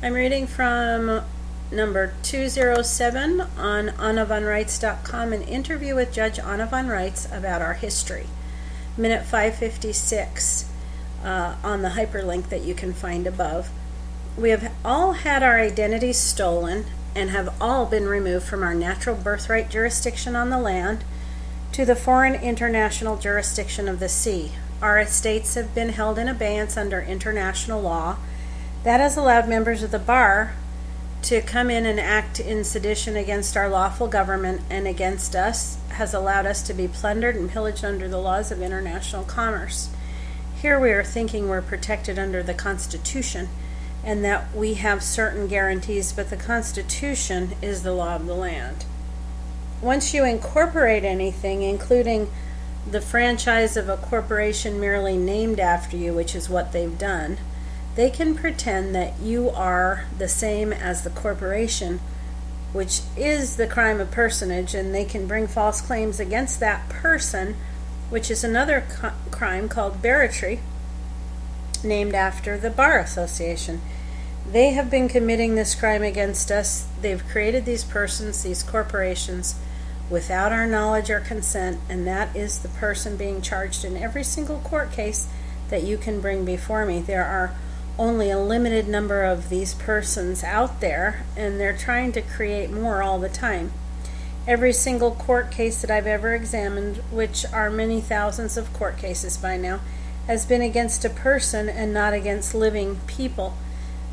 I'm reading from number 207 on AnnaVonReitz.com, an interview with Judge Anna von Reitz about our history. Minute 556 on the hyperlink that you can find above. We have all had our identities stolen and have all been removed from our natural birthright jurisdiction on the land to the foreign international jurisdiction of the sea. Our estates have been held in abeyance under international law. That has allowed members of the bar to come in and act in sedition against our lawful government and against us, has allowed us to be plundered and pillaged under the laws of international commerce. Here we are thinking we're protected under the Constitution and that we have certain guarantees, but the Constitution is the law of the land. Once you incorporate anything, including the franchise of a corporation merely named after you, which is what they've done, they can pretend that you are the same as the corporation, which is the crime of personage, and they can bring false claims against that person, which is another crime called barratry, named after the Bar Association. They have been committing this crime against us. They've created these persons, these corporations, without our knowledge or consent, and that is the person being charged in every single court case that you can bring before me. There are only a limited number of these persons out there, and they're trying to create more all the time. Every single court case that I've ever examined, which are many thousands of court cases by now, has been against a person and not against living people.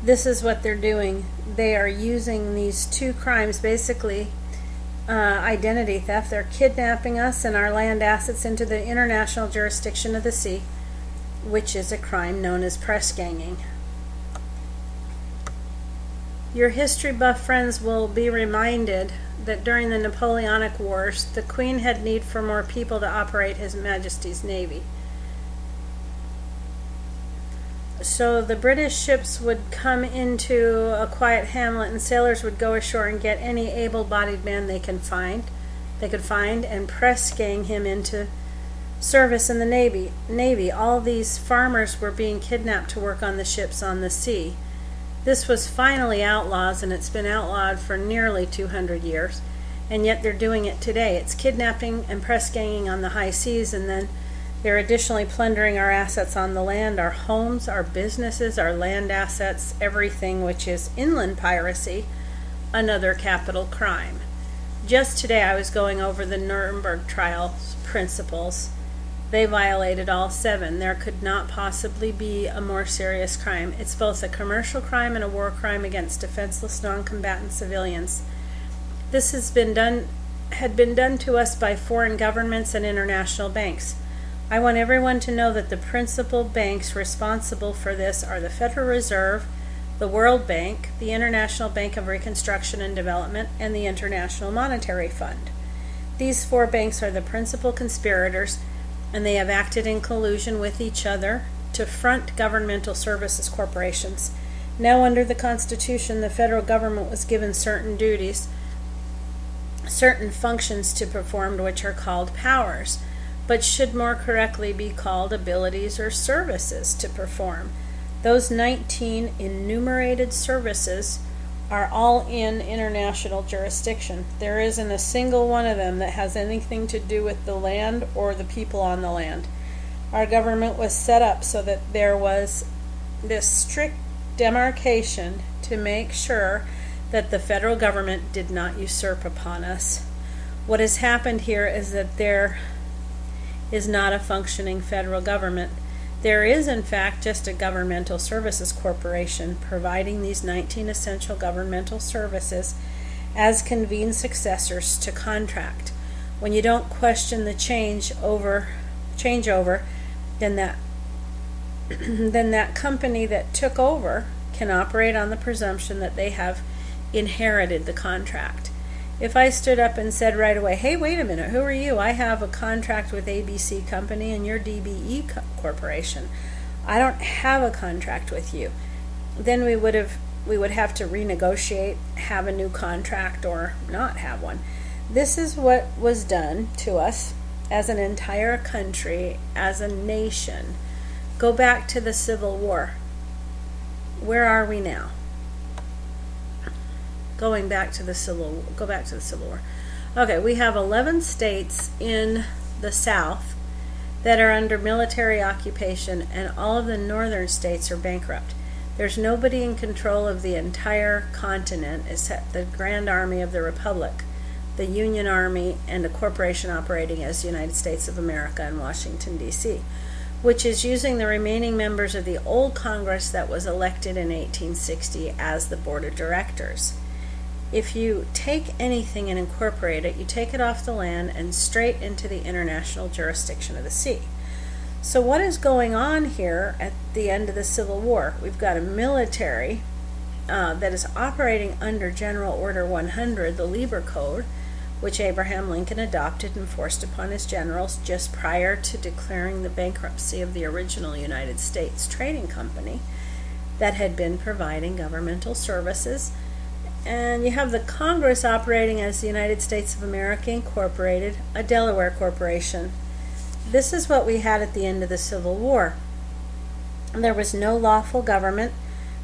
This is what they're doing. They are using these two crimes, basically identity theft. They're kidnapping us and our land assets into the international jurisdiction of the sea, which is a crime known as press ganging. Your history buff friends will be reminded that during the Napoleonic Wars, the Queen had need for more people to operate His Majesty's Navy. So the British ships would come into a quiet hamlet and sailors would go ashore and get any able-bodied man they could find and press gang him into service in the Navy. All these farmers were being kidnapped to work on the ships on the sea. This was finally outlawed, and it's been outlawed for nearly 200 years, and yet they're doing it today. It's kidnapping and press ganging on the high seas, and then they're additionally plundering our assets on the land, our homes, our businesses, our land assets, everything, which is inland piracy, another capital crime. Just today I was going over the Nuremberg trial principles. They violated all 7. There could not possibly be a more serious crime. It's both a commercial crime and a war crime against defenseless non-combatant civilians. This had been done to us by foreign governments and international banks. I want everyone to know that the principal banks responsible for this are the Federal Reserve, the World Bank, the International Bank of Reconstruction and Development, and the International Monetary Fund. These 4 banks are the principal conspirators, and they have acted in collusion with each other to front governmental services corporations. Now, under the Constitution, the federal government was given certain duties, certain functions to perform, which are called powers, but should more correctly be called abilities or services to perform. Those 19 enumerated services are all in international jurisdiction. There isn't a single one of them that has anything to do with the land or the people on the land. Our government was set up so that there was this strict demarcation to make sure that the federal government did not usurp upon us. What has happened here is that there is not a functioning federal government. There is, in fact, just a governmental services corporation providing these 19 essential governmental services as convened successors to contract. When you don't question the changeover, then that company that took over can operate on the presumption that they have inherited the contract. If I stood up and said right away, hey, wait a minute, who are you? I have a contract with ABC Company and you're DBE Corporation. I don't have a contract with you. Then we would have to renegotiate, have a new contract, or not have one. This is what was done to us as an entire country, as a nation. Go back to the Civil War. Where are we now? Go back to the Civil War. Okay, we have 11 states in the South that are under military occupation, and all of the northern states are bankrupt. There's nobody in control of the entire continent except the Grand Army of the Republic, the Union Army, and a corporation operating as the United States of America in Washington, D.C., which is using the remaining members of the old Congress that was elected in 1860 as the board of directors. If you take anything and incorporate it, you take it off the land and straight into the international jurisdiction of the sea. So what is going on here at the end of the Civil War? We've got a military that is operating under General Order 100, the Lieber Code, which Abraham Lincoln adopted and forced upon his generals just prior to declaring the bankruptcy of the original United States Trading Company that had been providing governmental services. And you have the Congress operating as the United States of America Incorporated, a Delaware corporation. This is what we had at the end of the Civil War. There was no lawful government.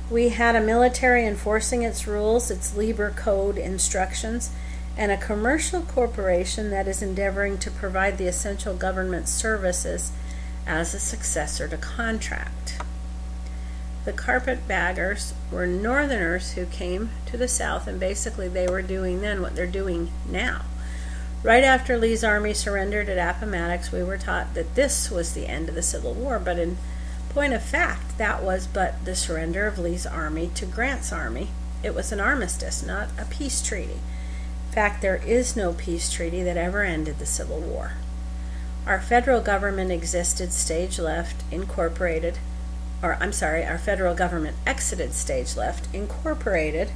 We had a military enforcing its rules, its Lieber Code instructions, and a commercial corporation that is endeavoring to provide the essential government services as a successor to contract. The carpetbaggers were northerners who came to the South, and basically they were doing then what they're doing now. Right after Lee's army surrendered at Appomattox, we were taught that this was the end of the Civil War, but in point of fact, that was but the surrender of Lee's army to Grant's army. It was an armistice, not a peace treaty. In fact, there is no peace treaty that ever ended the Civil War. Our federal government existed stage left, incorporated, our federal government exited stage left, incorporated,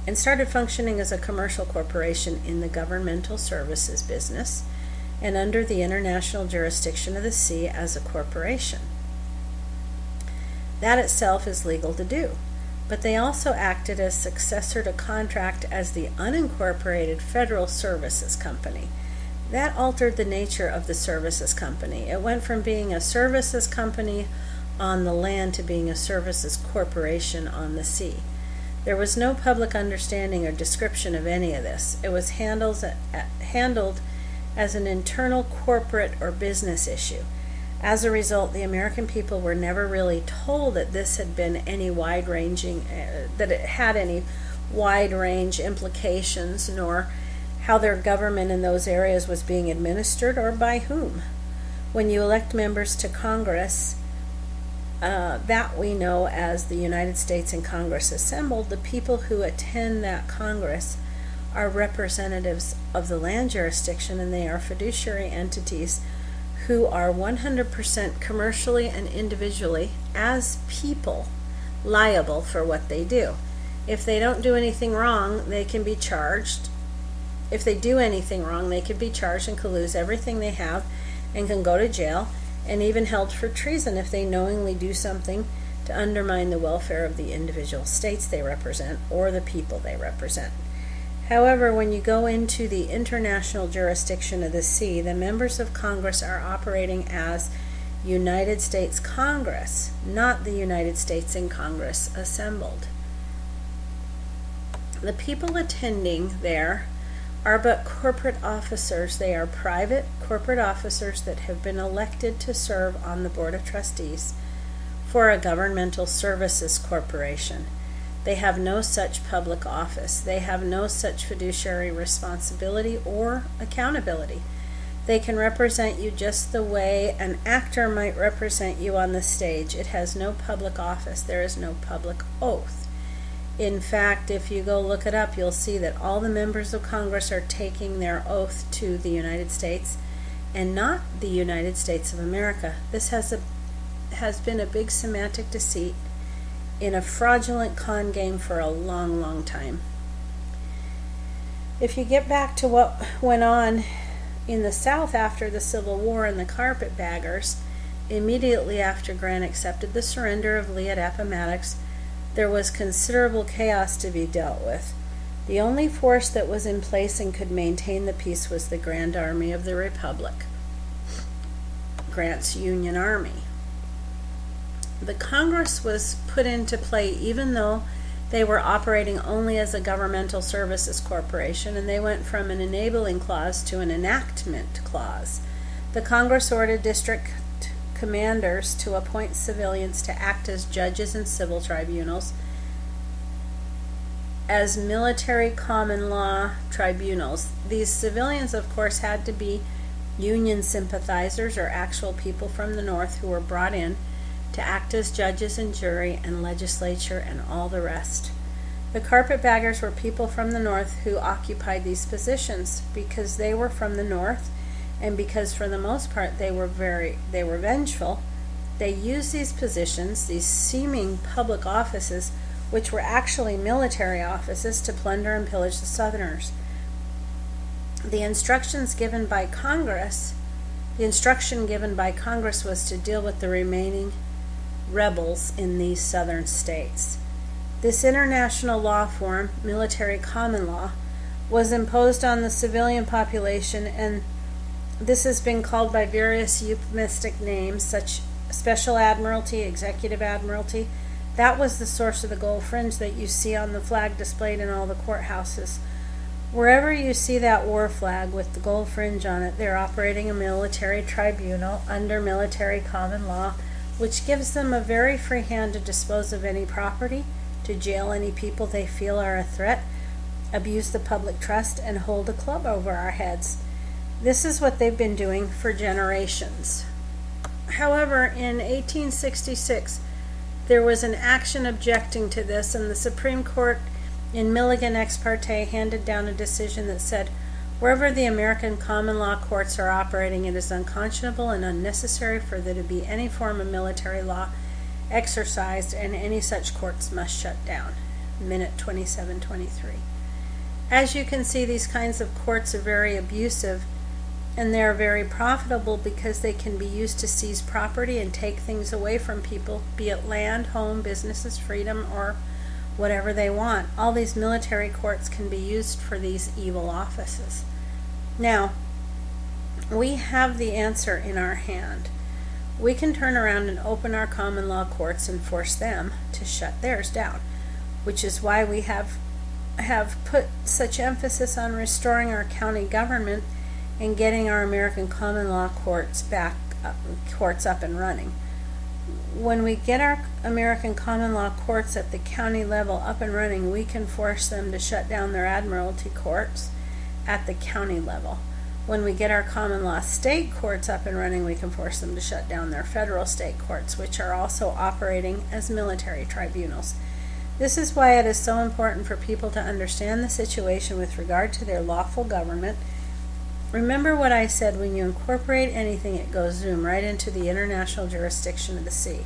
and started functioning as a commercial corporation in the governmental services business and under the international jurisdiction of the sea as a corporation. That itself is legal to do, but they also acted as successor to contract as the unincorporated Federal Services Company. That altered the nature of the services company. It went from being a services company on the land to being a services corporation on the sea. There was no public understanding or description of any of this. It was handled as an internal corporate or business issue. As a result, the American people were never really told that this had been any wide-ranging, that it had any wide-range implications, nor how their government in those areas was being administered or by whom. When you elect members to Congress, that we know as the United States in Congress assembled, the people who attend that Congress are representatives of the land jurisdiction, and they are fiduciary entities who are 100% commercially and individually, as people, liable for what they do. If they don't do anything wrong, they can be charged. If they do anything wrong, they could be charged and could lose everything they have and can go to jail, and even held for treason if they knowingly do something to undermine the welfare of the individual states they represent or the people they represent. However, when you go into the international jurisdiction of the sea, the members of Congress are operating as United States Congress, not the United States in Congress assembled. The people attending there are but corporate officers. They are private corporate officers that have been elected to serve on the Board of Trustees for a governmental services corporation. They have no such public office. They have no such fiduciary responsibility or accountability. They can represent you just the way an actor might represent you on the stage. It has no public office. There is no public oath. In fact, if you go look it up, you'll see that all the members of Congress are taking their oath to the United States and not the United States of America. This has been a big semantic deceit in a fraudulent con game for a long, long time. If you get back to what went on in the South after the Civil War and the carpetbaggers, immediately after Grant accepted the surrender of Lee at Appomattox, there was considerable chaos to be dealt with. The only force that was in place and could maintain the peace was the Grand Army of the Republic, Grant's Union Army. The Congress was put into play even though They were operating only as a governmental services corporation, and they went from an enabling clause to an enactment clause. The Congress ordered district commanders to appoint civilians to act as judges in civil tribunals, as military common law tribunals. These civilians, of course, had to be Union sympathizers or actual people from the North who were brought in to act as judges and jury and legislature and all the rest. The carpetbaggers were people from the North who occupied these positions because they were from the North, and because for the most part they were vengeful. They used these positions, these seeming public offices, which were actually military offices, to plunder and pillage the Southerners. The instruction given by Congress was to deal with the remaining rebels in these southern states. This international law form, military common law, was imposed on the civilian population, and this has been called by various euphemistic names, such Special Admiralty, Executive Admiralty. That was the source of the gold fringe that you see on the flag displayed in all the courthouses. Wherever you see that war flag with the gold fringe on it, they're operating a military tribunal under military common law, which gives them a very free hand to dispose of any property, to jail any people they feel are a threat, abuse the public trust, and hold a club over our heads. This is what they've been doing for generations. However, in 1866, there was an action objecting to this, and the Supreme Court in Milligan ex parte handed down a decision that said, wherever the American common law courts are operating, it is unconscionable and unnecessary for there to be any form of military law exercised, and any such courts must shut down. Minute 2723. As you can see, these kinds of courts are very abusive, and they're very profitable because they can be used to seize property and take things away from people, be it land, home, businesses, freedom, or whatever they want. All these military courts can be used for these evil offices. Now, we have the answer in our hand. We can turn around and open our common law courts and force them to shut theirs down, which is why we have put such emphasis on restoring our county government and getting our American common law courts up and running. When we get our American common law courts at the county level up and running, we can force them to shut down their admiralty courts at the county level. When we get our common law state courts up and running, we can force them to shut down their federal state courts, which are also operating as military tribunals. This is why it is so important for people to understand the situation with regard to their lawful government. Remember what I said, when you incorporate anything, it goes zoom right into the international jurisdiction of the sea.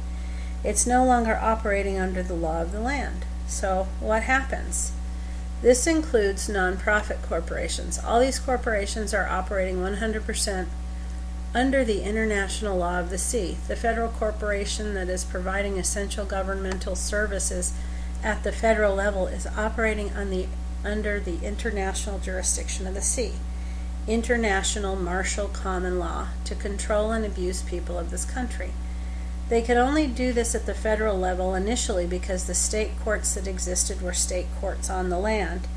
It's no longer operating under the law of the land. So what happens? This includes nonprofit corporations. All these corporations are operating 100% under the international law of the sea. The federal corporation that is providing essential governmental services at the federal level is operating under the international jurisdiction of the sea. International martial common law to control and abuse people of this country. They could only do this at the federal level initially because the state courts that existed were state courts on the land.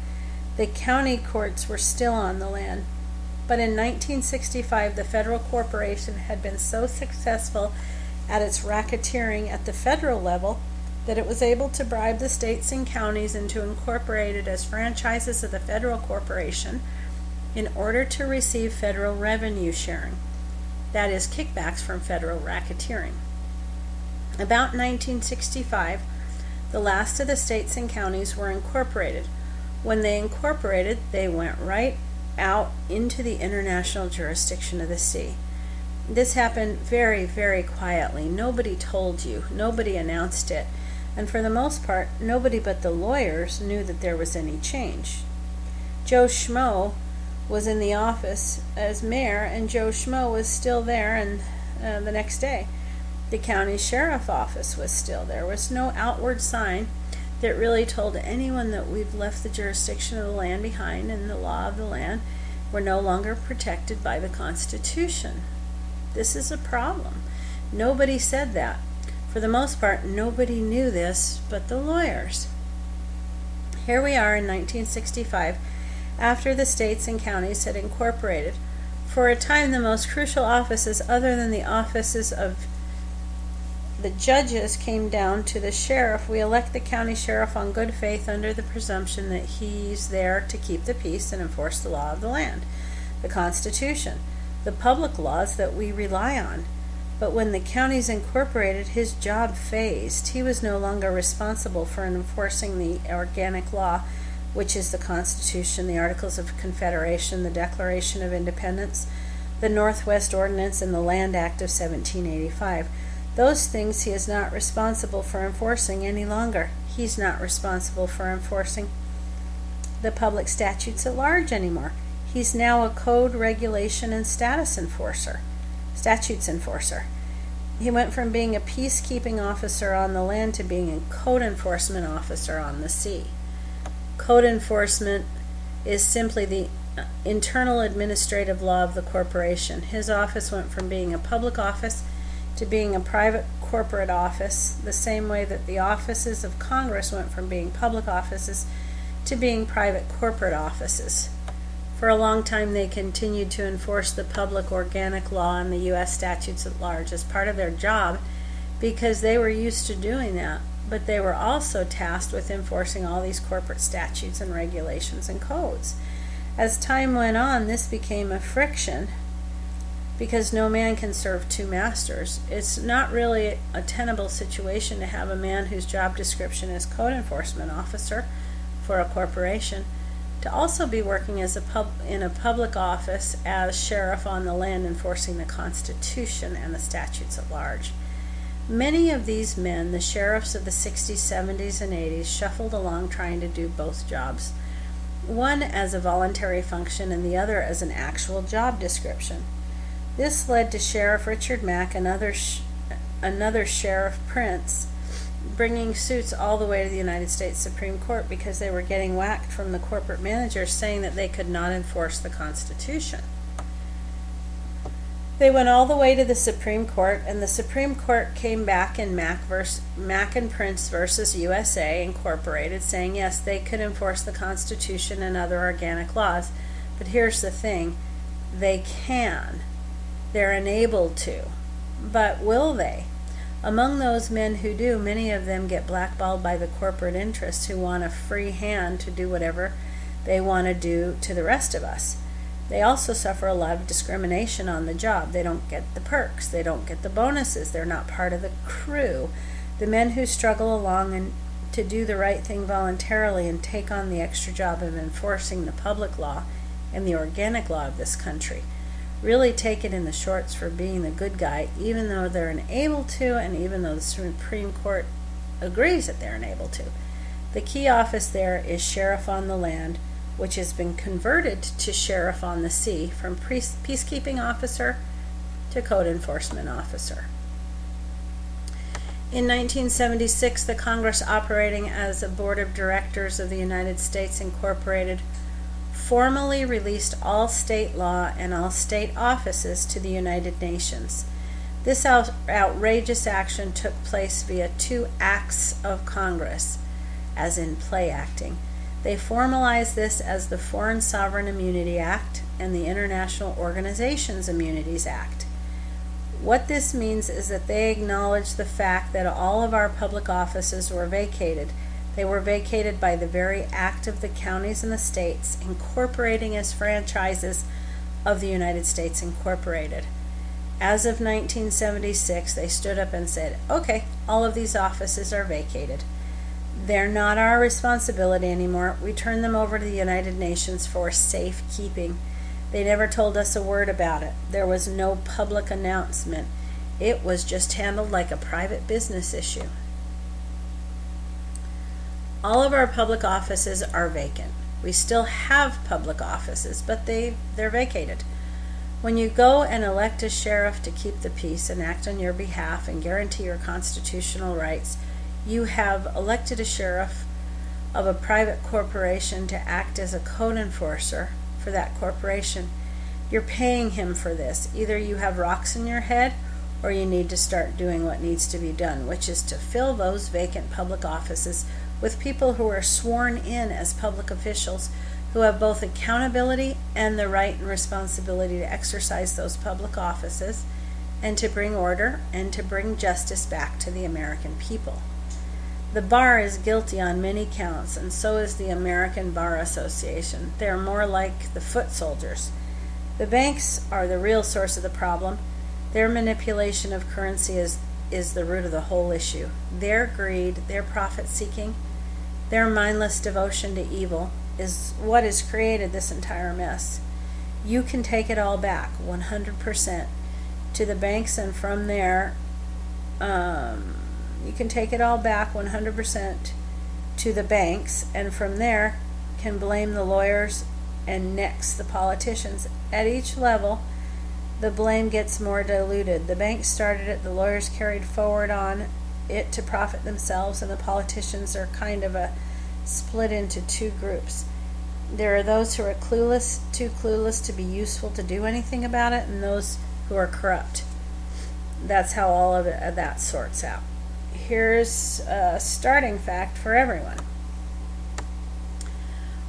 The county courts were still on the land. But in 1965, the federal corporation had been so successful at its racketeering at the federal level that it was able to bribe the states and counties into incorporated as franchises of the federal corporation in order to receive federal revenue sharing, that is, kickbacks from federal racketeering. About 1965, the last of the states and counties were incorporated. When they incorporated, they went right out into the international jurisdiction of the sea. This happened very, very quietly. Nobody told you. Nobody announced it. And for the most part, nobody but the lawyers knew that there was any change. Joe Schmo was in the office as mayor, and Joe Schmo was still there, and the next day the county sheriff office was still there. There was no outward sign that really told anyone that we've left the jurisdiction of the land behind, and the law of the land were no longer protected by the Constitution. This is a problem. Nobody said that. For the most part, nobody knew this but the lawyers. Here we are in 1965, after the states and counties had incorporated. For a time, the most crucial offices, other than the offices of the judges, came down to the sheriff. We elect the county sheriff on good faith under the presumption that he's there to keep the peace and enforce the law of the land, the Constitution, the public laws that we rely on. But when the counties incorporated, his job phased. He was no longer responsible for enforcing the organic law, which is the Constitution, the Articles of Confederation, the Declaration of Independence, the Northwest Ordinance, and the Land Act of 1785. Those things he is not responsible for enforcing any longer. He's not responsible for enforcing the public statutes at large anymore. He's now a code, regulation, and statutes enforcer. He went from being a peacekeeping officer on the land to being a code enforcement officer on the sea. Code enforcement is simply the internal administrative law of the corporation. His office went from being a public office to being a private corporate office, the same way that the offices of Congress went from being public offices to being private corporate offices. For a long time, they continued to enforce the public organic law and the U.S. statutes at large as part of their job because they were used to doing that. But they were also tasked with enforcing all these corporate statutes and regulations and codes. As time went on, this became a friction because no man can serve two masters. It's not really a tenable situation to have a man whose job description is code enforcement officer for a corporation to also be working as in a public office as sheriff on the land enforcing the Constitution and the statutes at large. Many of these men, the sheriffs of the 60s, 70s, and 80s, shuffled along trying to do both jobs, one as a voluntary function and the other as an actual job description. This led to Sheriff Richard Mack and another Sheriff Prince bringing suits all the way to the United States Supreme Court because they were getting whacked from the corporate managers saying that they could not enforce the Constitution. They went all the way to the Supreme Court, and the Supreme Court came back in Mack and Prince versus USA Incorporated, saying yes, they could enforce the Constitution and other organic laws. But here's the thing, they can. They're enabled to. But will they? Among those men who do, many of them get blackballed by the corporate interests who want a free hand to do whatever they want to do to the rest of us. They also suffer a lot of discrimination on the job. They don't get the perks. They don't get the bonuses. They're not part of the crew. The men who struggle along and to do the right thing voluntarily and take on the extra job of enforcing the public law and the organic law of this country really take it in the shorts for being the good guy, even though they're enabled to, and even though the Supreme Court agrees that they're enabled to. The key office there is Sheriff on the Land, which has been converted to Sheriff on the Sea, from peacekeeping officer to code enforcement officer. In 1976, the Congress, operating as a board of directors of the United States Incorporated, formally released all state law and all state offices to the United Nations. This outrageous action took place via 2 acts of Congress, as in play acting. They formalized this as the Foreign Sovereign Immunity Act and the International Organizations Immunities Act. What this means is that they acknowledge the fact that all of our public offices were vacated. They were vacated by the very act of the counties and the states incorporating as franchises of the United States Incorporated. As of 1976, they stood up and said, okay, all of these offices are vacated. They're not our responsibility anymore. We turn them over to the United Nations for safekeeping. They never told us a word about it. There was no public announcement. It was just handled like a private business issue. All of our public offices are vacant. We still have public offices, but they're vacated. When you go and elect a sheriff to keep the peace and act on your behalf and guarantee your constitutional rights, you have elected a sheriff of a private corporation to act as a code enforcer for that corporation. You're paying him for this. Either you have rocks in your head or you need to start doing what needs to be done, which is to fill those vacant public offices with people who are sworn in as public officials who have both accountability and the right and responsibility to exercise those public offices and to bring order and to bring justice back to the American people. The bar is guilty on many counts, and so is the American Bar Association. They are more like the foot soldiers. The banks are the real source of the problem. Their manipulation of currency is the root of the whole issue. Their greed, their profit-seeking, their mindless devotion to evil is what has created this entire mess. You can take it all back, 100%, to the banks, and from there, you can take it all back 100% to the banks, and from there can blame the lawyers and next the politicians. At each level, the blame gets more diluted. The banks started it, the lawyers carried forward on it to profit themselves, and the politicians are kind of split into two groups. There are those who are too clueless to be useful to do anything about it, and those who are corrupt. That's how all of that sorts out. Here's a starting fact for everyone.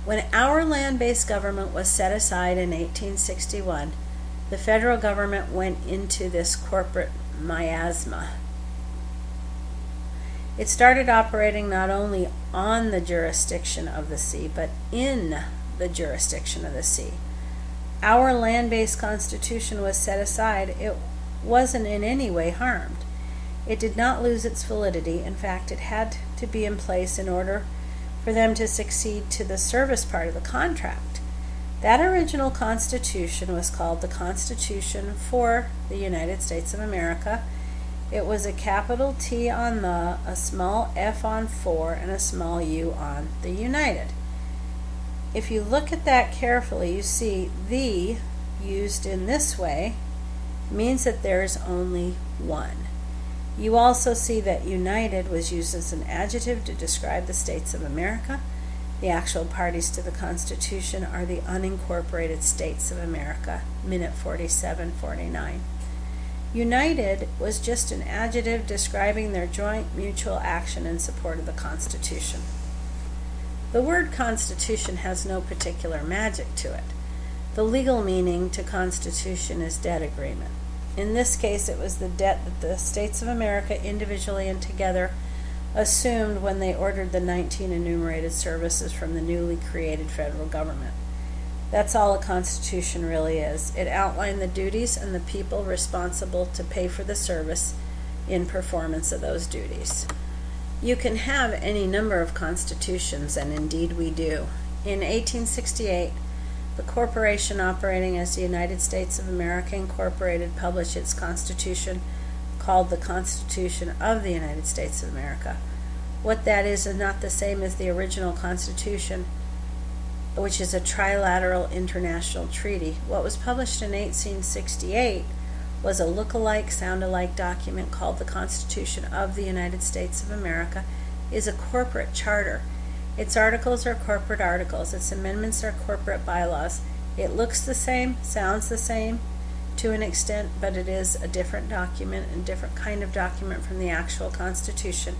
When our land-based government was set aside in 1861, the federal government went into this corporate miasma. It started operating not only on the jurisdiction of the sea, but in the jurisdiction of the sea. Our land-based constitution was set aside. It wasn't in any way harmed. It did not lose its validity. In fact, it had to be in place in order for them to succeed to the service part of the contract. That original Constitution was called the Constitution for the United States of America. It was a capital T on the, a small f on for, and a small u on the United. If you look at that carefully, you see the, used in this way, means that there is only one. You also see that United was used as an adjective to describe the states of America. The actual parties to the Constitution are the unincorporated states of America, minute 4749. United was just an adjective describing their joint mutual action in support of the Constitution. The word Constitution has no particular magic to it. The legal meaning to Constitution is debt agreement. In this case, it was the debt that the states of America individually and together assumed when they ordered the 19 enumerated services from the newly created federal government. That's all a Constitution really is. It outlined the duties and the people responsible to pay for the service in performance of those duties. You can have any number of constitutions, and indeed we do. In 1868, the corporation operating as the United States of America Incorporated published its Constitution, called the Constitution of the United States of America. What that is not the same as the original Constitution, which is a trilateral international treaty. What was published in 1868 was a look-alike, sound-alike document called the Constitution of the United States of America, is a corporate charter. Its articles are corporate articles. Its amendments are corporate bylaws. It looks the same, sounds the same to an extent, but it is a different document, a different kind of document from the actual Constitution,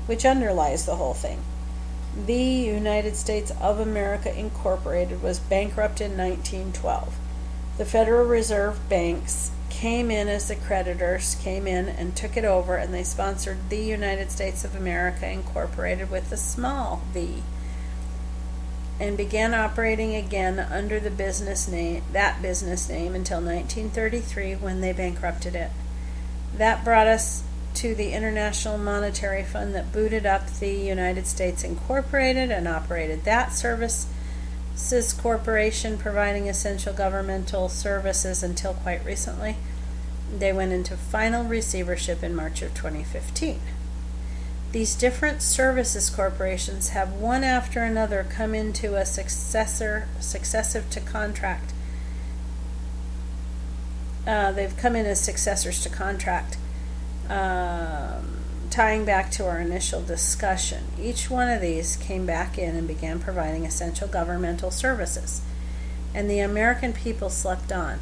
which underlies the whole thing. The United States of America Incorporated was bankrupt in 1912. The Federal Reserve banks came in as the creditors, came in and took it over, and they sponsored the United States of America Incorporated with a small v, and began operating again under the business name until 1933 when they bankrupted it. That brought us to the International Monetary Fund that booted up the United States Incorporated and operated that services corporation, providing essential governmental services until quite recently. They went into final receivership in March of 2015. These different services corporations have one after another come into a successive to contract. They've come in as successors to contract. Tying back to our initial discussion, each one of these came back in and began providing essential governmental services, and the American people slept on.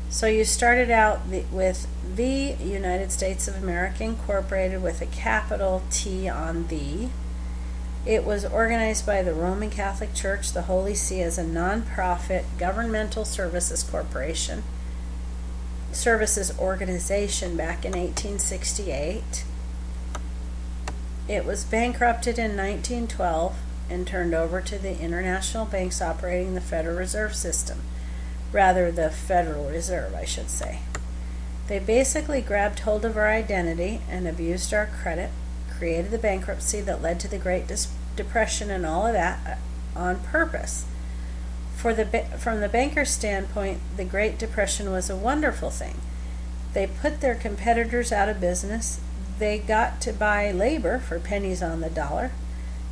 So you started out with the United States of America Incorporated with a capital T on the. It was organized by the Roman Catholic Church, the Holy See, as a non-profit governmental services organization back in 1868. It was bankrupted in 1912 and turned over to the international banks operating the Federal Reserve System. Rather, the Federal Reserve, I should say. They basically grabbed hold of our identity and abused our credit, created the bankruptcy that led to the Great Depression and all of that on purpose. From the banker's standpoint, the Great Depression was a wonderful thing. They put their competitors out of business. They got to buy labor for pennies on the dollar.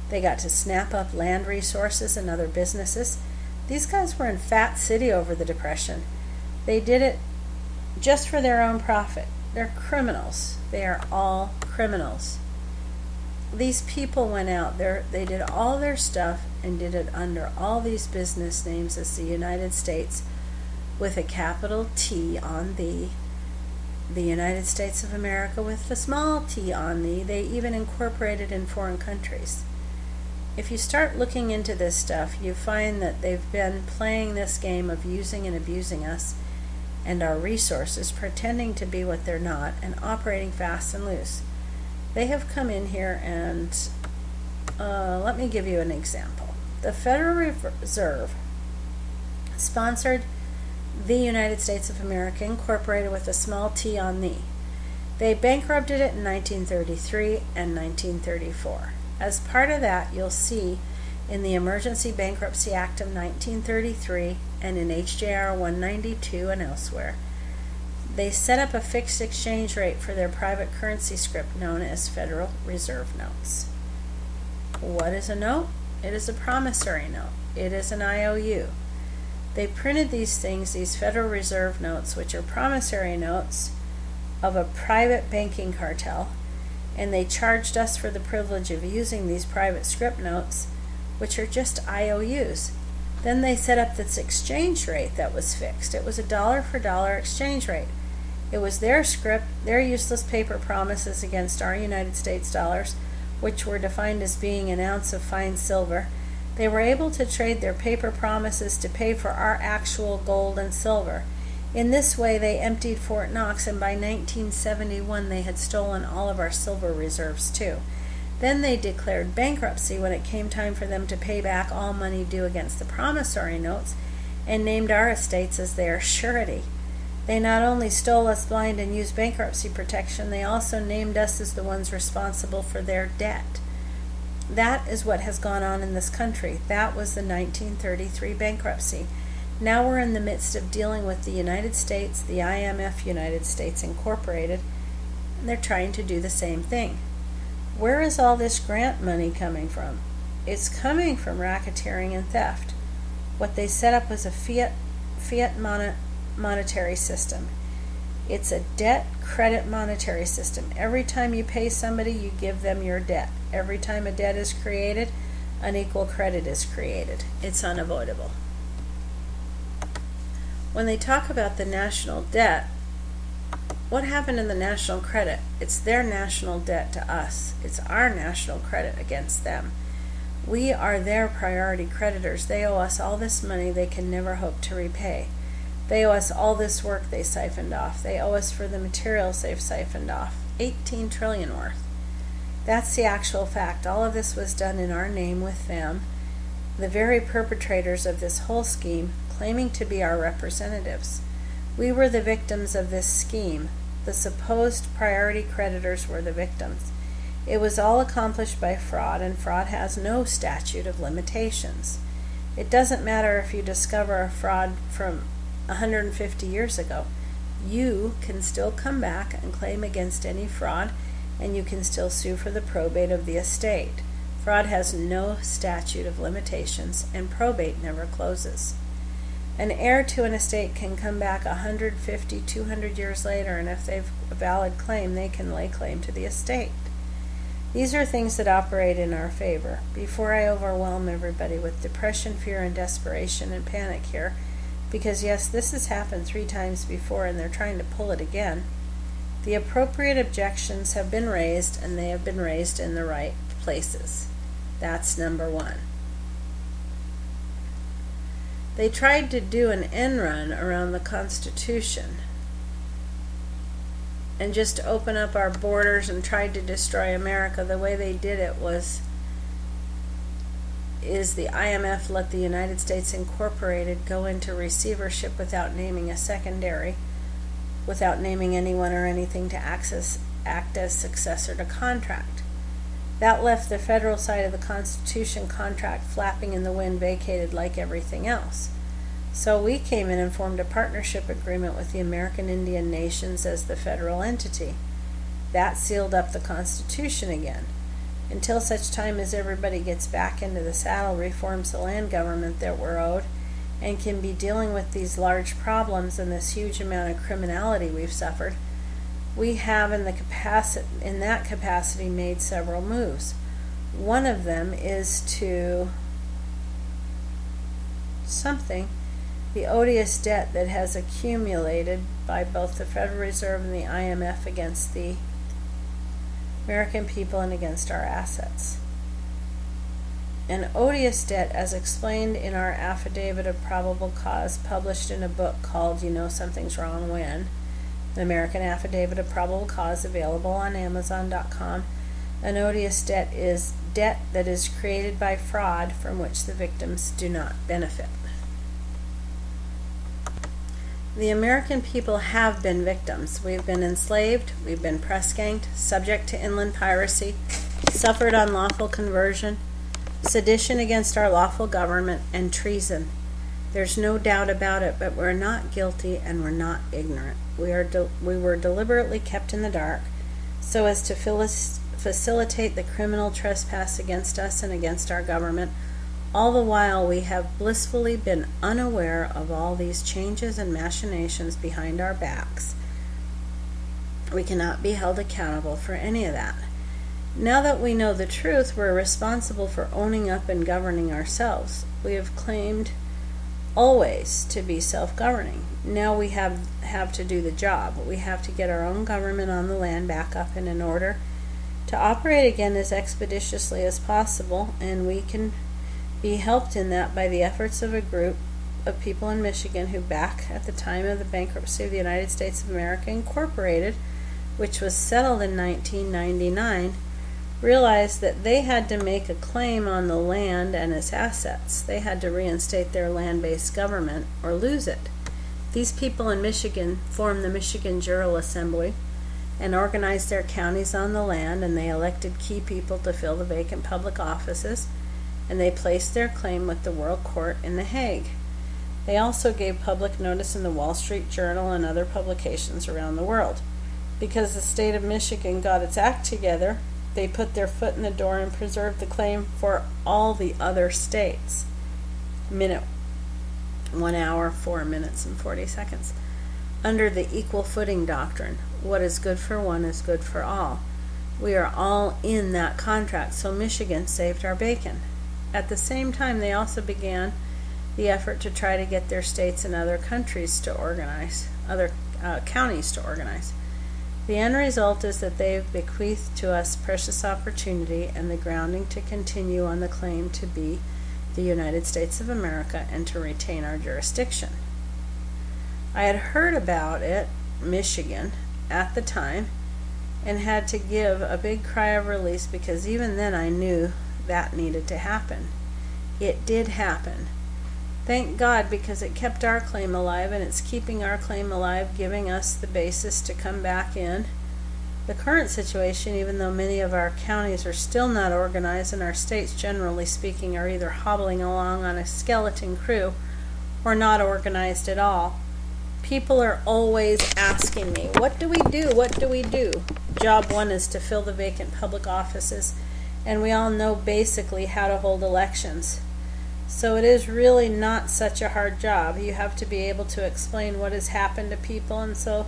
They got to snap up land resources and other businesses. These guys were in Fat City over the Depression. They did it just for their own profit. They're criminals. They are all criminals. These people went out there, they did all their stuff and did it under all these business names as the United States with a capital T on the United States of America with a small t on the. They even incorporated in foreign countries. If you start looking into this stuff, you find that they've been playing this game of using and abusing us and our resources, pretending to be what they're not, and operating fast and loose. They have come in here and let me give you an example. The Federal Reserve sponsored the United States of America, incorporated with a small t on the. They bankrupted it in 1933 and 1934. As part of that, you'll see in the Emergency Bankruptcy Act of 1933 and in HJR 192 and elsewhere, they set up a fixed exchange rate for their private currency script known as Federal Reserve notes. What is a note? It is a promissory note. It is an IOU. They printed these things, these Federal Reserve notes, which are promissory notes of a private banking cartel, and they charged us for the privilege of using these private script notes, which are just IOUs. Then they set up this exchange rate that was fixed. It was a dollar for dollar exchange rate. It was their script, their useless paper promises against our United States dollars, which were defined as being an ounce of fine silver. They were able to trade their paper promises to pay for our actual gold and silver. In this way, they emptied Fort Knox, and by 1971, they had stolen all of our silver reserves too. Then they declared bankruptcy when it came time for them to pay back all money due against the promissory notes, and named our estates as their surety. They not only stole us blind and used bankruptcy protection, they also named us as the ones responsible for their debt. That is what has gone on in this country. That was the 1933 bankruptcy. Now we're in the midst of dealing with the United States, the IMF United States Incorporated, and they're trying to do the same thing. Where is all this grant money coming from? It's coming from racketeering and theft. What they set up was a Fiat monetary system. It's a debt credit monetary system. Every time you pay somebody, you give them your debt. Every time a debt is created, unequal credit is created. It's unavoidable. When they talk about the national debt, what happened in the national credit? It's their national debt to us. It's our national credit against them. We are their priority creditors. They owe us all this money they can never hope to repay. They owe us all this work they siphoned off. They owe us for the materials they've siphoned off. 18 trillion worth. That's the actual fact. All of this was done in our name with them, the very perpetrators of this whole scheme, claiming to be our representatives. We were the victims of this scheme. The supposed priority creditors were the victims. It was all accomplished by fraud, and fraud has no statute of limitations. It doesn't matter if you discover a fraud from 150 years ago. You can still come back and claim against any fraud, and you can still sue for the probate of the estate. Fraud has no statute of limitations, and probate never closes. An heir to an estate can come back 150, 200 years later, and if they've a valid claim, they can lay claim to the estate. These are things that operate in our favor. Before I overwhelm everybody with depression, fear, and desperation and panic here, because yes, this has happened 3 times before and they're trying to pull it again, the appropriate objections have been raised, and they have been raised in the right places. That's number one. They tried to do an end run around the Constitution and just open up our borders and tried to destroy America. The way they did it is the IMF let the United States Incorporated go into receivership without naming a secondary, without naming anyone or anything to act as successor to contract. That left the federal side of the Constitution contract flapping in the wind, vacated like everything else. So we came in and formed a partnership agreement with the American Indian Nations as the federal entity. That sealed up the Constitution again. Until such time as everybody gets back into the saddle, reforms the land government that we're owed, and can be dealing with these large problems and this huge amount of criminality we've suffered, we have in that capacity made several moves. One of them is to the odious debt that has accumulated by both the Federal Reserve and the IMF against the American people and against our assets. An odious debt, as explained in our affidavit of probable cause, published in a book called You Know Something's Wrong When, the American Affidavit of Probable Cause, available on Amazon.com. An odious debt is debt that is created by fraud from which the victims do not benefit. The American people have been victims. We've been enslaved, we've been press-ganged, subject to inland piracy, suffered unlawful conversion, sedition against our lawful government, and treason. There's no doubt about it, but we're not guilty and we're not ignorant. We were deliberately kept in the dark so as to facilitate the criminal trespass against us and against our government. All the while we have blissfully been unaware of all these changes and machinations behind our backs. We cannot be held accountable for any of that. Now that we know the truth, we're responsible for owning up and governing ourselves. We have claimed always to be self-governing. Now we have to do the job. We have to get our own government on the land back up and in order to operate again as expeditiously as possible, and we can be helped in that by the efforts of a group of people in Michigan who, back at the time of the bankruptcy of the United States of America Incorporated, which was settled in 1999, realized that they had to make a claim on the land and its assets. They had to reinstate their land-based government or lose it. These people in Michigan formed the Michigan General Assembly and organized their counties on the land, and they elected key people to fill the vacant public offices, and they placed their claim with the World Court in The Hague. They also gave public notice in the Wall Street Journal and other publications around the world. Because the state of Michigan got its act together, they put their foot in the door and preserved the claim for all the other states. 1 hour, 4 minutes, and 40 seconds. Under the equal footing doctrine, what is good for one is good for all. We are all in that contract, so Michigan saved our bacon. At the same time, they also began the effort to try to get their states and other countries to organize, other counties to organize. The end result is that they have bequeathed to us precious opportunity and the grounding to continue on the claim to be the United States of America and to retain our jurisdiction. I had heard about it, Michigan, at the time, and had to give a big cry of release, because even then I knew that needed to happen. It did happen. Thank God, because it kept our claim alive, and it's keeping our claim alive, giving us the basis to come back in the current situation, even though many of our counties are still not organized, and our states, generally speaking, are either hobbling along on a skeleton crew or not organized at all. People are always asking me, what do we do? What do we do? Job one is to fill the vacant public offices, and we all know basically how to hold elections. So it is really not such a hard job. You have to be able to explain what has happened to people, and so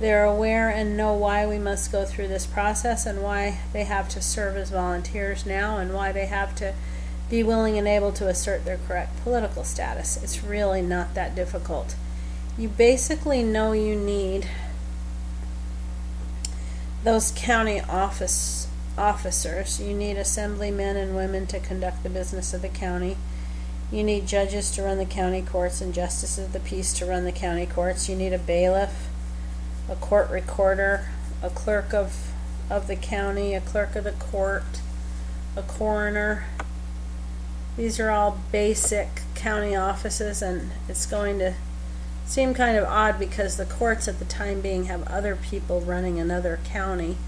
they're aware and know why we must go through this process, and why they have to serve as volunteers now, and why they have to be willing and able to assert their correct political status. It's really not that difficult. You basically know you need those county office officers. You need assemblymen and women to conduct the business of the county. You need judges to run the county courts and justices of the peace to run the county courts. You need a bailiff, a court recorder, a clerk of the county, a clerk of the court, a coroner. These are all basic county offices, and it's going to seem kind of odd because the courts at the time being have other people running another county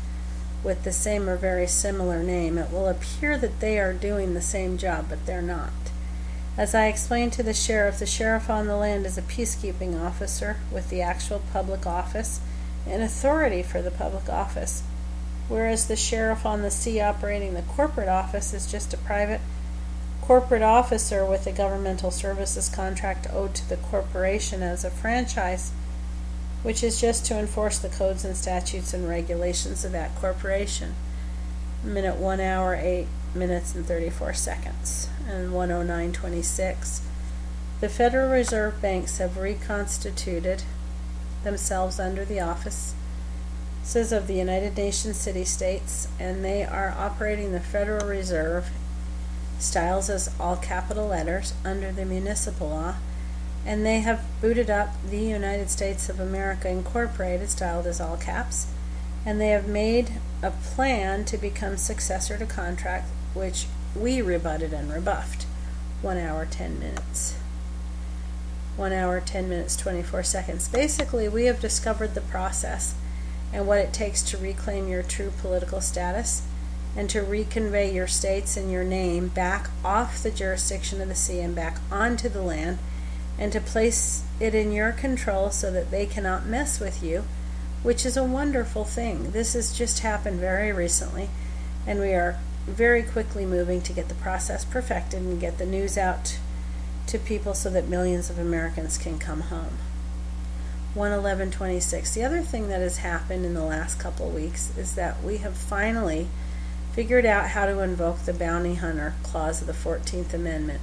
with the same or very similar name. It will appear that they are doing the same job, but they're not. As I explained to the sheriff on the land is a peacekeeping officer with the actual public office and authority for the public office, whereas the sheriff on the sea operating the corporate office is just a private corporate officer with a governmental services contract owed to the corporation as a franchise, which is just to enforce the codes and statutes and regulations of that corporation. Minute 1 hour, 8 minutes and 34 seconds, and 109:26. The Federal Reserve banks have reconstituted themselves under the offices of the United Nations city-states, and they are operating the Federal Reserve, styles as all capital letters, under the municipal law, and they have booted up the United States of America Incorporated, styled as all caps, and they have made a plan to become successor to contract, which we rebutted and rebuffed. 1 hour, 10 minutes. 1 hour, 10 minutes, 24 seconds. Basically, we have discovered the process and what it takes to reclaim your true political status and to reconvey your states and your name back off the jurisdiction of the sea and back onto the land, and to place it in your control so that they cannot mess with you, which is a wonderful thing. This has just happened very recently, and we are very quickly moving to get the process perfected and get the news out to people so that millions of Americans can come home. 111:26. The other thing that has happened in the last couple of weeks is that we have finally figured out how to invoke the bounty hunter clause of the 14th Amendment.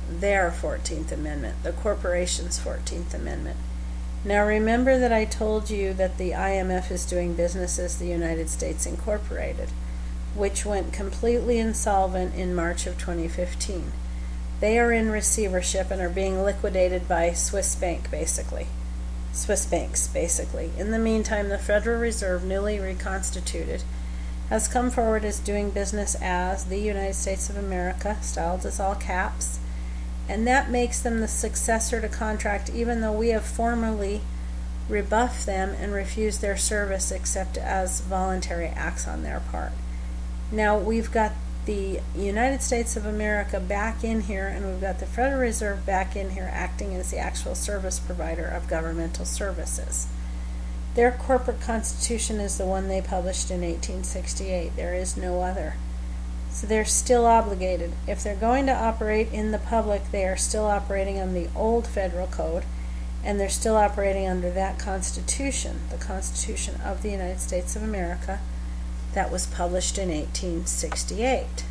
Their 14th Amendment, the corporation's 14th Amendment. Now remember that I told you that the IMF is doing business as the United States Incorporated, which went completely insolvent in March of 2015. They are in receivership and are being liquidated by Swiss banks, basically. In the meantime, the Federal Reserve, newly reconstituted, has come forward as doing business as the United States of America, styled as all caps, and that makes them the successor to contract, even though we have formally rebuffed them and refused their service except as voluntary acts on their part. Now we've got the United States of America back in here, and we've got the Federal Reserve back in here acting as the actual service provider of governmental services. Their corporate constitution is the one they published in 1868. There is no other. So they're still obligated. If they're going to operate in the public, they are still operating on the old federal code, and they're still operating under that constitution, the Constitution of the United States of America, that was published in 1868.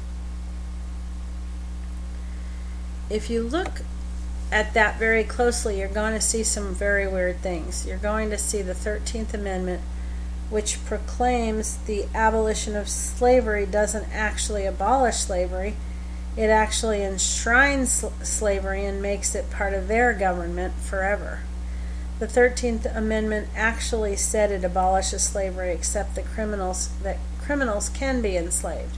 If you look at that very closely, you're going to see some very weird things. You're going to see the 13th Amendment, which proclaims the abolition of slavery doesn't actually abolish slavery. It actually enshrines slavery and makes it part of their government forever. The 13th Amendment actually said it abolishes slavery except that criminals can be enslaved.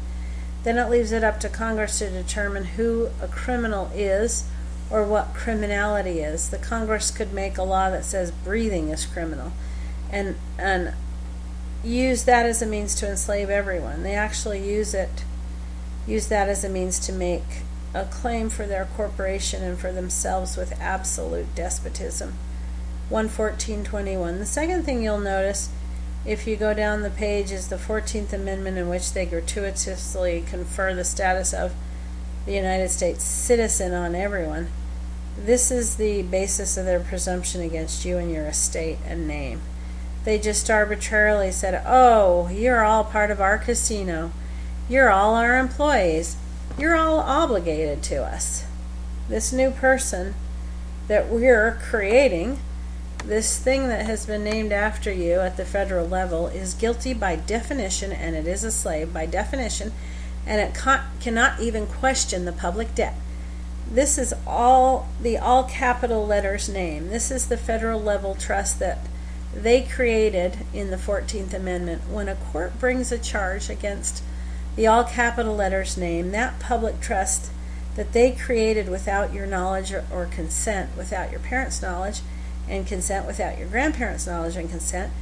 Then it leaves it up to Congress to determine who a criminal is or what criminality is. The Congress could make a law that says breathing is criminal and use that as a means to enslave everyone. They actually use that as a means to make a claim for their corporation and for themselves with absolute despotism. 114:21. The second thing you'll notice if you go down the page is the 14th Amendment, in which they gratuitously confer the status of the United States citizen on everyone. This is the basis of their presumption against you and your estate and name. They just arbitrarily said, oh, you're all part of our casino. You're all our employees. You're all obligated to us. This new person that we're creating, This thing that has been named after you at the federal level is guilty by definition, and it is a slave by definition, and it cannot even question the public debt. This is all capital letters name. This is the federal level trust that they created in the 14th Amendment. When a court brings a charge against the all capital letters name, that public trust that they created without your knowledge or consent, without your parents' knowledge and consent, without your grandparents' knowledge and consent,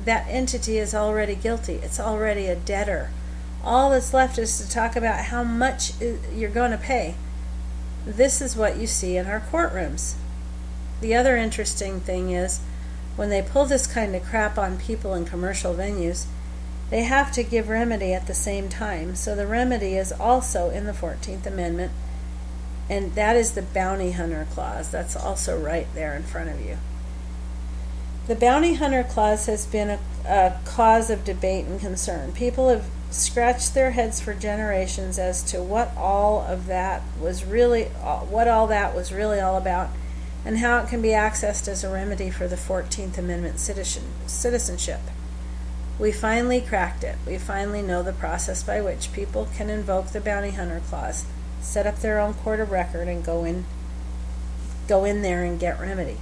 that entity is already guilty. It's already a debtor. All that's left is to talk about how much you're going to pay. This is what you see in our courtrooms. The other interesting thing is, when they pull this kind of crap on people in commercial venues, they have to give remedy at the same time. So the remedy is also in the 14th Amendment, and that is the bounty hunter clause. That's also right there in front of you. The bounty hunter clause has been a cause of debate and concern. People have scratched their heads for generations as to what all that was really all about, and how it can be accessed as a remedy for the 14th Amendment citizenship. We finally cracked it. We finally know the process by which people can invoke the bounty hunter clause, set up their own court of record, and go in there and get remedy.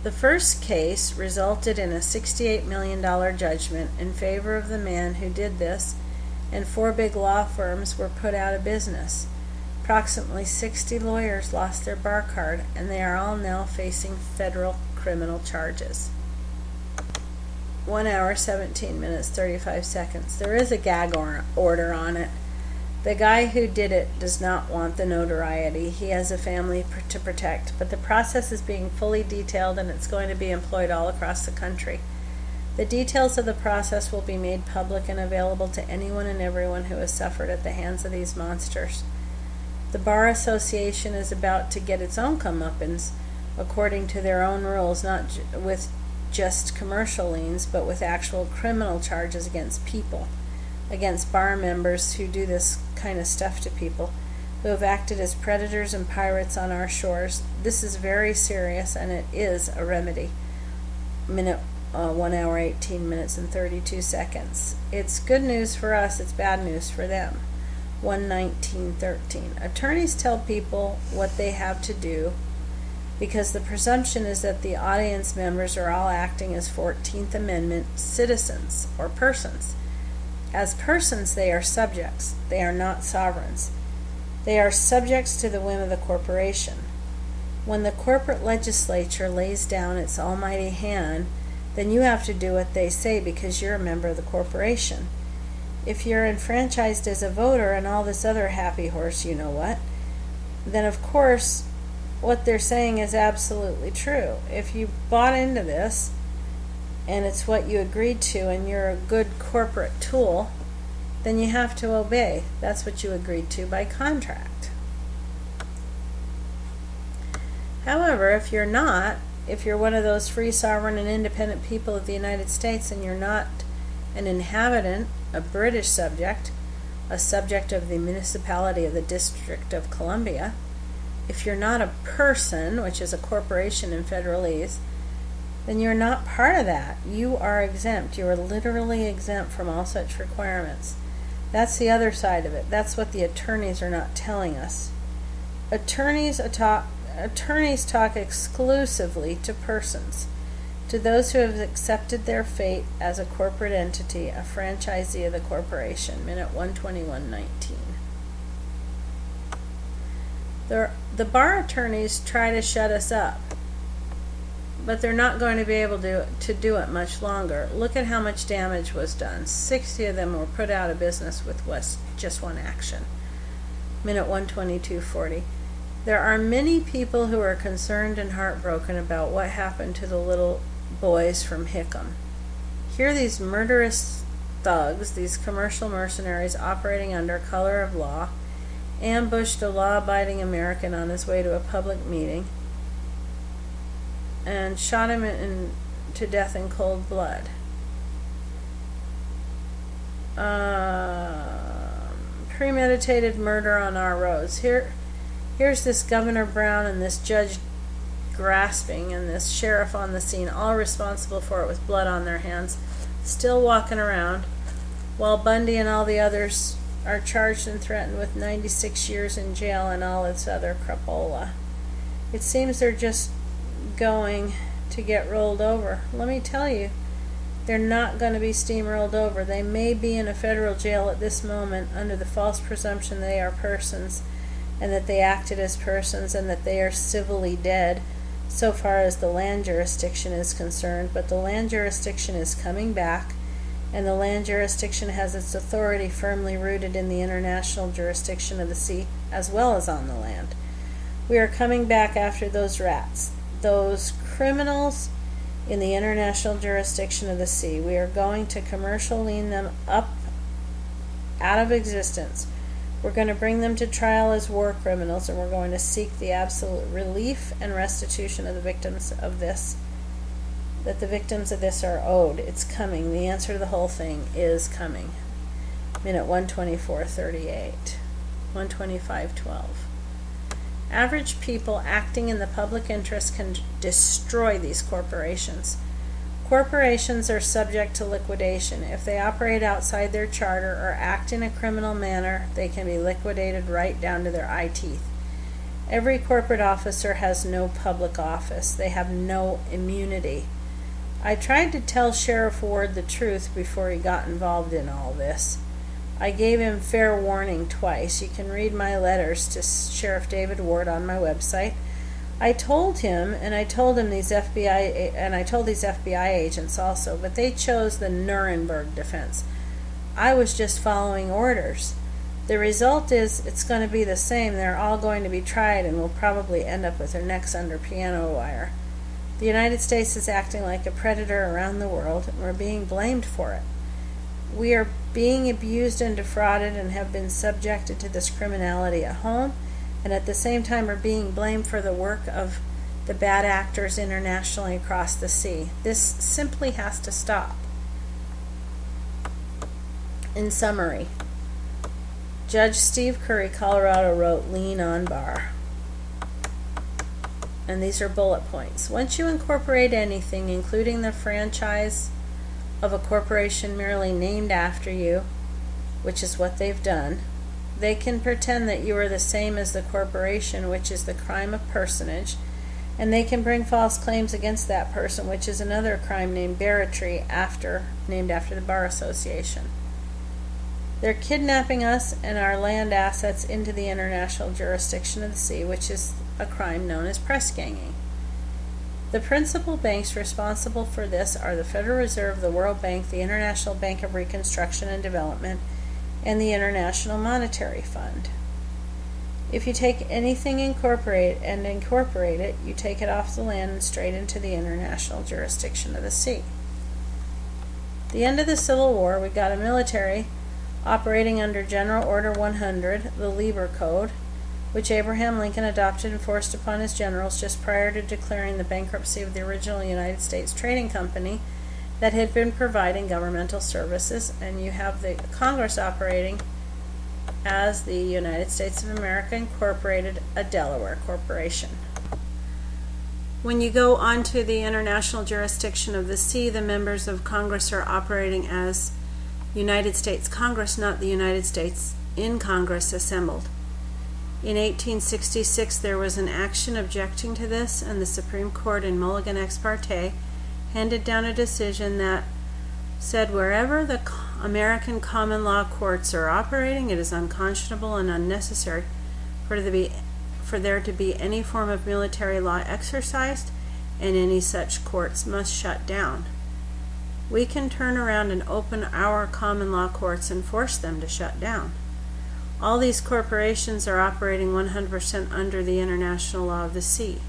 The first case resulted in a $68 million judgment in favor of the man who did this, and 4 big law firms were put out of business. Approximately 60 lawyers lost their bar card, and they are all now facing federal criminal charges. 1 hour, 17 minutes, 35 seconds. There is a gag order on it. The guy who did it does not want the notoriety. He has a family to protect, but the process is being fully detailed, and it's going to be employed all across the country. The details of the process will be made public and available to anyone and everyone who has suffered at the hands of these monsters. The Bar Association is about to get its own comeuppance according to their own rules, not with just commercial liens, but with actual criminal charges against people, against bar members who do this kind of stuff to people, who have acted as predators and pirates on our shores. This is very serious, and it is a remedy. 1 hour, 18 minutes, and 32 seconds. It's good news for us, it's bad news for them. 119.13. Attorneys tell people what they have to do because the presumption is that the audience members are all acting as 14th Amendment citizens or persons. As persons, they are subjects. They are not sovereigns. They are subjects to the whim of the corporation. When the corporate legislature lays down its almighty hand, then you have to do what they say because you're a member of the corporation. If you're enfranchised as a voter and all this other happy horse you know what, then of course what they're saying is absolutely true. If you bought into this and it's what you agreed to and you're a good corporate tool, then you have to obey. That's what you agreed to by contract. However, if you're not, if you're one of those free, sovereign, and independent people of the United States and you're not an inhabitant, a British subject, a subject of the municipality of the District of Columbia, if you're not a person, which is a corporation in federalese, then you're not part of that. You are exempt. You are literally exempt from all such requirements. That's the other side of it. That's what the attorneys are not telling us. Attorneys talk exclusively to persons, to those who have accepted their fate as a corporate entity, a franchisee of the corporation. Minute 121.19. The bar attorneys try to shut us up, but they're not going to be able to do it much longer. Look at how much damage was done. 60 of them were put out of business with just one action. Minute 122.40. There are many people who are concerned and heartbroken about what happened to the little boys from Hickam. Here these murderous thugs, these commercial mercenaries operating under color of law, ambushed a law-abiding American on his way to a public meeting and shot him to death in cold blood. Premeditated murder on our roads. Here's this Governor Brown and this Judge grasping, and this sheriff on the scene, all responsible for it with blood on their hands, still walking around, while Bundy and all the others are charged and threatened with 96 years in jail and all its other crapola. It seems they're just going to get rolled over. Let me tell you, they're not going to be steamrolled over. They may be in a federal jail at this moment under the false presumption they are persons, and that they acted as persons, and that they are civilly dead so far as the land jurisdiction is concerned. But the land jurisdiction is coming back, and the land jurisdiction has its authority firmly rooted in the international jurisdiction of the sea as well as on the land. We are coming back after those rats, those criminals in the international jurisdiction of the sea. We are going to commercial lien them up out of existence. We're going to bring them to trial as war criminals, and we're going to seek the absolute relief and restitution of the victims of this, that the victims of this are owed. It's coming. The answer to the whole thing is coming. Minute 124:38, 125:12. Average people acting in the public interest can destroy these corporations. Corporations are subject to liquidation. If they operate outside their charter or act in a criminal manner, they can be liquidated right down to their eye teeth. Every corporate officer has no public office. They have no immunity. I tried to tell Sheriff Ward the truth before he got involved in all this. I gave him fair warning twice. You can read my letters to Sheriff David Ward on my website. I told him, and I told these FBI agents also, but they chose the Nuremberg defense. I was just following orders. The result is it's going to be the same. They're all going to be tried and will probably end up with their necks under piano wire. The United States is acting like a predator around the world, and we're being blamed for it. We are being abused and defrauded and have been subjected to this criminality at home, and at the same time are being blamed for the work of the bad actors internationally across the sea. This simply has to stop. In summary, Judge Steve Curry, Colorado, wrote "Lien on bar." And these are bullet points. Once you incorporate anything, including the franchise of a corporation merely named after you, which is what they've done, they can pretend that you are the same as the corporation, which is the crime of personage, and they can bring false claims against that person, which is another crime named barratry, named after the Bar Association. They're kidnapping us and our land assets into the international jurisdiction of the sea, which is a crime known as press ganging. The principal banks responsible for this are the Federal Reserve, the World Bank, the International Bank of Reconstruction and Development, and the International Monetary Fund. If you take anything incorporate it, you take it off the land and straight into the international jurisdiction of the sea. The end of the Civil War, we got a military operating under General Order 100, the Lieber Code, which Abraham Lincoln adopted and forced upon his generals just prior to declaring the bankruptcy of the original United States Trading Company that had been providing governmental services, and you have the Congress operating as the United States of America Incorporated, a Delaware corporation. When you go onto the international jurisdiction of the sea, the members of Congress are operating as United States Congress, not the United States in Congress assembled. In 1866, there was an action objecting to this, and the Supreme Court in Mulligan ex parte handed down a decision that said wherever the American common law courts are operating, it is unconscionable and unnecessary for there to be any form of military law exercised, and any such courts must shut down. We can turn around and open our common law courts and force them to shut down. All these corporations are operating 100% under the international law of the sea.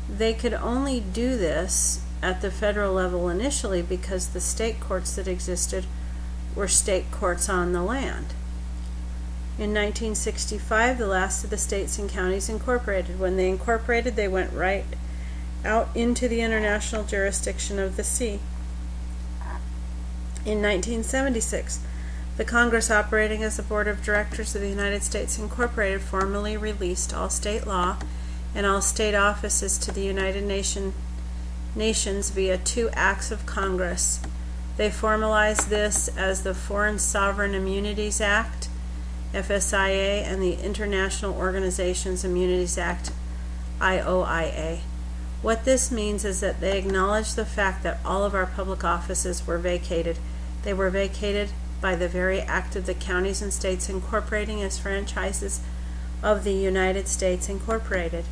They could only do this at the federal level initially because the state courts that existed were state courts on the land. In 1965, the last of the states and counties incorporated. When they incorporated, they went right out into the international jurisdiction of the sea. In 1976, the Congress operating as the Board of Directors of the United States Incorporated formally released all state law and all state offices to the United Nations via 2 acts of Congress. They formalized this as the Foreign Sovereign Immunities Act, FSIA, and the International Organizations Immunities Act, IOIA. What this means is that they acknowledge the fact that all of our public offices were vacated. They were vacated by the very act of the counties and states incorporating as franchises of the United States Incorporated.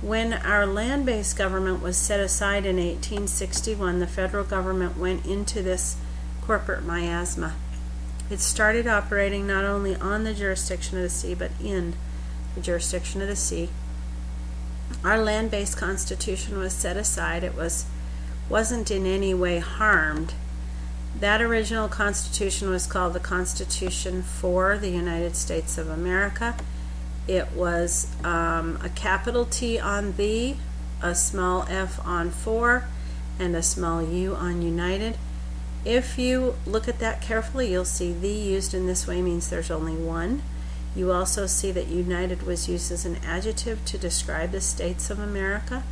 When our land-based government was set aside in 1861, the federal government went into this corporate miasma. It started operating not only on the jurisdiction of the sea, but in the jurisdiction of the sea. Our land-based constitution was set aside. It wasn't in any way harmed. That original constitution was called the Constitution for the United States of America. It was a capital T on the, a small f on for, and a small u on united. If you look at that carefully, you'll see the used in this way means there's only one. You also see that united was used as an adjective to describe the states of America.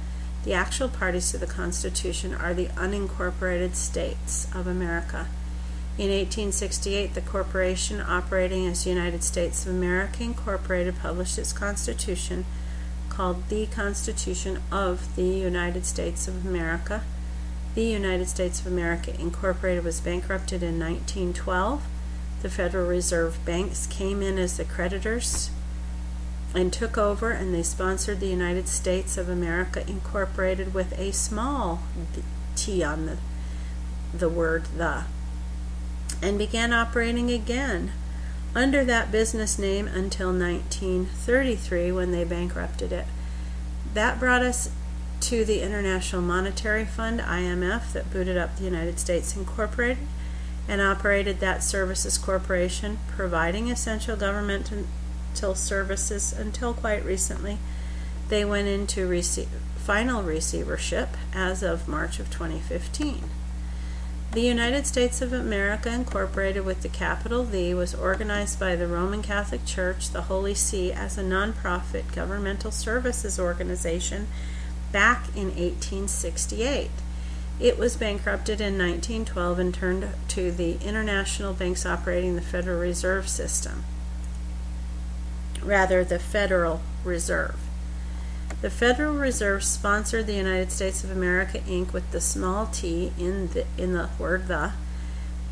The actual parties to the Constitution are the unincorporated states of America. In 1868, the corporation operating as United States of America Incorporated published its Constitution, called the Constitution of the United States of America. The United States of America Incorporated was bankrupted in 1912. The Federal Reserve banks came in as the creditors and took over, and they sponsored the United States of America Incorporated with a small t on the word the, and began operating again under that business name until 1933 when they bankrupted it. That brought us to the International Monetary Fund, IMF, that booted up the United States Incorporated and operated that services corporation, providing essential governmental services until quite recently. They went into final receivership as of March of 2015. The United States of America Incorporated with the capital V was organized by the Roman Catholic Church, the Holy See, as a nonprofit governmental services organization back in 1868. It was bankrupted in 1912 and turned to the international banks operating the Federal Reserve System. Rather, the Federal Reserve. The Federal Reserve sponsored the United States of America, Inc. with the small t in the word the.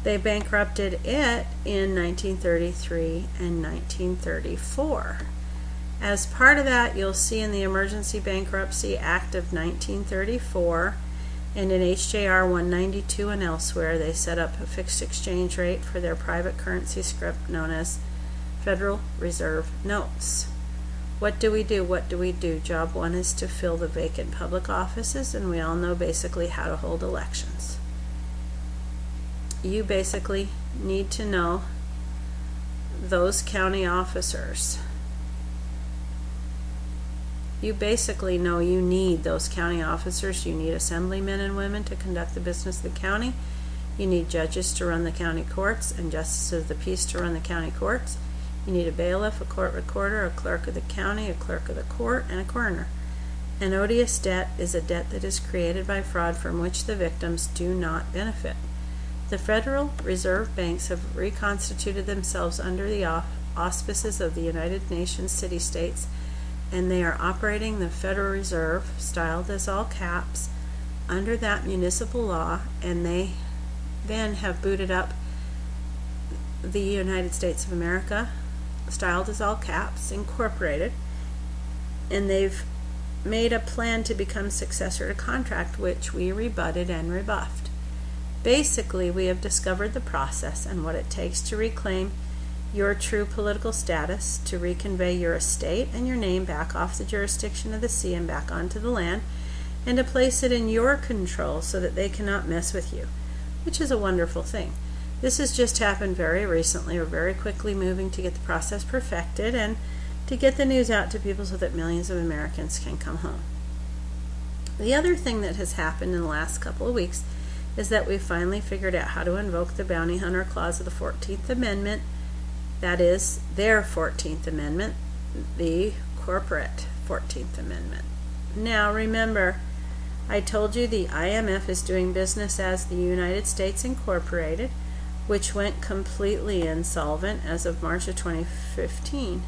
They bankrupted it in 1933 and 1934. As part of that, you'll see in the Emergency Bankruptcy Act of 1934 and in HJR 192 and elsewhere, they set up a fixed exchange rate for their private currency script known as Federal Reserve Notes. What do we do? What do we do? Job one is to fill the vacant public offices, and we all know basically how to hold elections. You basically need to know those county officers. You basically know you need those county officers. You need assemblymen and women to conduct the business of the county. You need judges to run the county courts and justices of the peace to run the county courts. You need a bailiff, a court recorder, a clerk of the county, a clerk of the court, and a coroner. An odious debt is a debt that is created by fraud from which the victims do not benefit. The Federal Reserve banks have reconstituted themselves under the auspices of the United Nations city-states, and they are operating the Federal Reserve, styled as all caps, under that municipal law, and they then have booted up the United States of America, styled as all caps, Incorporated, and they've made a plan to become successor to contract, which we rebutted and rebuffed. Basically, we have discovered the process and what it takes to reclaim your true political status, to reconvey your estate and your name back off the jurisdiction of the sea and back onto the land, and to place it in your control so that they cannot mess with you, which is a wonderful thing. This has just happened very recently. We're very quickly moving to get the process perfected and to get the news out to people so that millions of Americans can come home. The other thing that has happened in the last couple of weeks is that we finally figured out how to invoke the bounty hunter clause of the 14th Amendment. That is their 14th Amendment, the corporate 14th Amendment. Now remember, I told you the IMF is doing business as the United States Incorporated, which went completely insolvent as of March of 2015.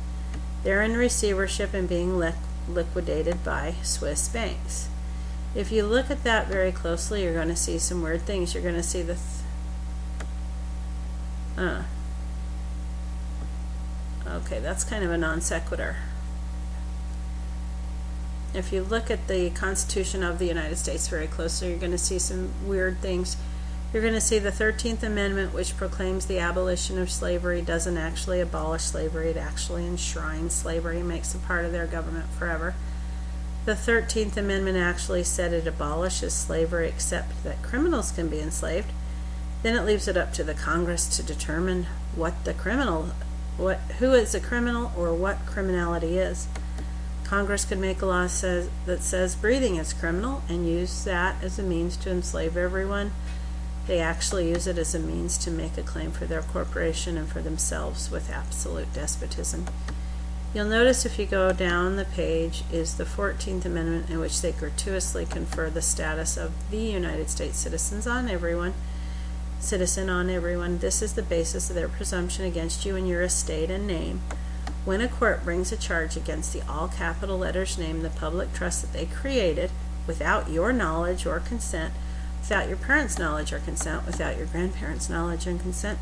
They're in receivership and being liquidated by Swiss banks. If you look at that very closely, you're going to see some weird things. You're going to see the okay, that's kind of a non sequitur. If you look at the Constitution of the United States very closely, you're going to see some weird things. You're going to see the 13th Amendment, which proclaims the abolition of slavery, doesn't actually abolish slavery. It actually enshrines slavery and makes it part of their government forever. The 13th Amendment actually said it abolishes slavery except that criminals can be enslaved. Then it leaves it up to the Congress to determine who is a criminal or what criminality is. Congress could make a law that says breathing is criminal and use that as a means to enslave everyone. They actually use it as a means to make a claim for their corporation and for themselves with absolute despotism. You'll notice if you go down the page is the 14th Amendment, in which they gratuitously confer the status of the United States citizen on everyone. This is the basis of their presumption against you and your estate and name. When a court brings a charge against the all capital letters name the public trust that they created without your knowledge or consent, without your parents' knowledge or consent, without your grandparents' knowledge and consent,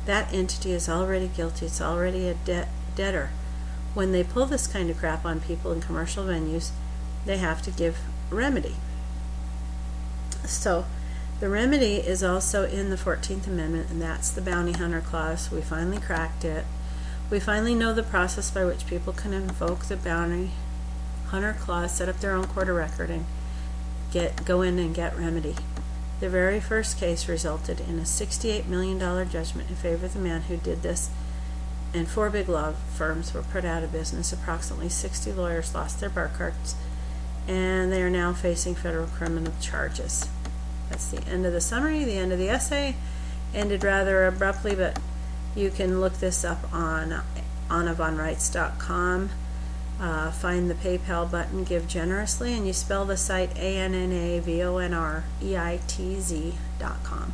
that entity is already guilty. It's already a debtor. When they pull this kind of crap on people in commercial venues, they have to give remedy. So the remedy is also in the 14th Amendment, and that's the bounty hunter clause. We finally cracked it. We finally know the process by which people can invoke the bounty hunter clause, set up their own court of record, and go in and get remedy. The very first case resulted in a $68 million judgment in favor of the man who did this, and 4 big law firms were put out of business. Approximately 60 lawyers lost their bar cards, and they are now facing federal criminal charges. That's the end of the summary, the end of the essay. Ended rather abruptly, but you can look this up on AnnaVonReitz.com. Find the PayPal button, give generously, and you spell the site ANNAVONREITZ.com.